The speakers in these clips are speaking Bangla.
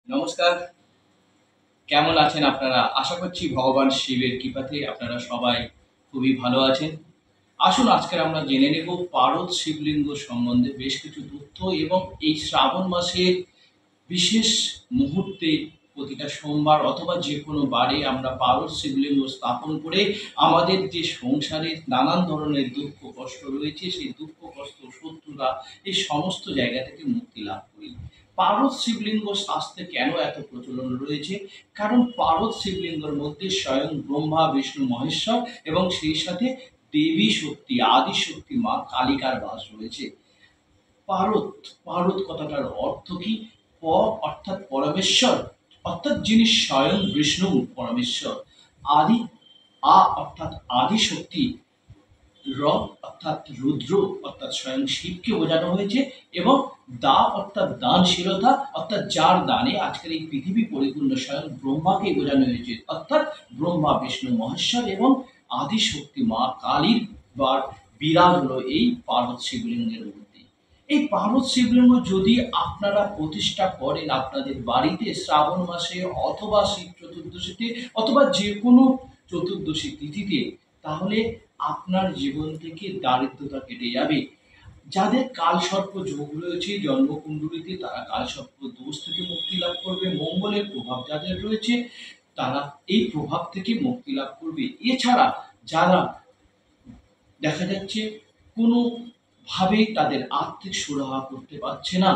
নমস্কার। কেমন আছেন আপনারা? আশা করছি ভগবান শিবের কৃপাতে আপনারা সবাই খুবই ভালো আছেন। আসুন আজকের আমরা জেনে নেব পারদ শিবলিঙ্গ সম্বন্ধে বেশ কিছু তথ্য এবং এই শ্রাবণ মাসের বিশেষ মুহূর্তে প্রতিটা সোমবার অথবা যেকোনো বারে আমরা পারদ শিবলিঙ্গ স্থাপন করে আমাদের যে সংসারের নানান ধরনের দুঃখ কষ্ট রয়েছে সেই দুঃখ কষ্ট শত্রুতা এই সমস্ত জায়গা থেকে মুক্তি লাভ করি। পারদ শিবলিঙ্গ শাস্ত্রে কেন এত প্রচলন রয়েছে? কারণ পারদ শিবলিঙ্গের মধ্যে স্বয়ং ব্রহ্মা বিষ্ণু মহেশ্বর এবং সেই সাথে দেবী শক্তি আদি শক্তি মা কালিকার বাস রয়েছে। পারদ, পারদ কথাটার অর্থ কি? প অর্থাৎ পরমেশ্বর, অর্থাৎ যিনি স্বয়ং বিষ্ণু পরমেশ্বর। আদি, আ অর্থাৎ আদি শক্তি, র অর্থাৎ রুদ্র অর্থাৎ স্বয়ং শিবকে বোঝানো হয়েছে এবং দা অর্থাৎ দানশীলতা অর্থাৎ যার দানে আজকের এই পৃথিবী পরিপূর্ণ স্বয়ং ব্রহ্মাকে বোঝানো হয়েছে অর্থাৎ ব্রহ্মা বিষ্ণু মহেশ্বর এবং আদি শক্তি মা কালীর বিরাজ হলো এই পার্বত শিবলিঙ্গের মধ্যে। এই পার্বত শিবলিঙ্গ যদি আপনারা প্রতিষ্ঠা করেন আপনাদের বাড়িতে শ্রাবণ মাসে অথবা শিব চতুর্দশীতে অথবা যে কোনো চতুর্দশী তিথিতে, তাহলে আপনার জীবন থেকে দারিদ্রতা কেটে যাবে। যাদের কালসর্প যোগ রয়েছে জন্মকুণ্ডলিতে তারা কালসর্প দোষ থেকে মুক্তি লাভ করবে। মঙ্গলের প্রভাব যাদের রয়েছে তারা এই প্রভাব থেকে মুক্তি লাভ করবে। এছাড়া যারা দেখা যাচ্ছে কোনোভাবেই তাদের আর্থিক সুরাহা করতে পারছে না,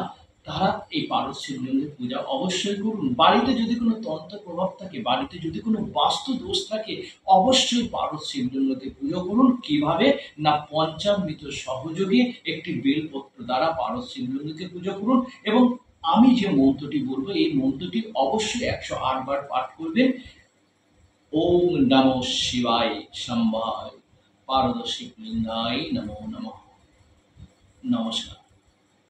তারা এই পারদ শিবলিঙ্গের পূজা অবশ্যই করুন। বাড়িতে যদি কোনো তন্ত্র প্রভাব থাকে, বাড়িতে যদি কোনো বাস্তু দোষ থাকে, অবশ্যই পারদ শিবলিঙ্গতে পুজো করুন। কিভাবে? না পঞ্চামৃত সহযোগে একটি বেলপত্র দ্বারা পারদ শিবলিঙ্গকে পুজো করুন এবং আমি যে মন্ত্রটি বলবো এই মন্ত্রটি অবশ্যই ১০৮ বার পাঠ করবেন। ওম নমঃ শিবায় শম্ভায় পারদ শিবলিঙ্গায় নমো নমঃ। নমস্কার।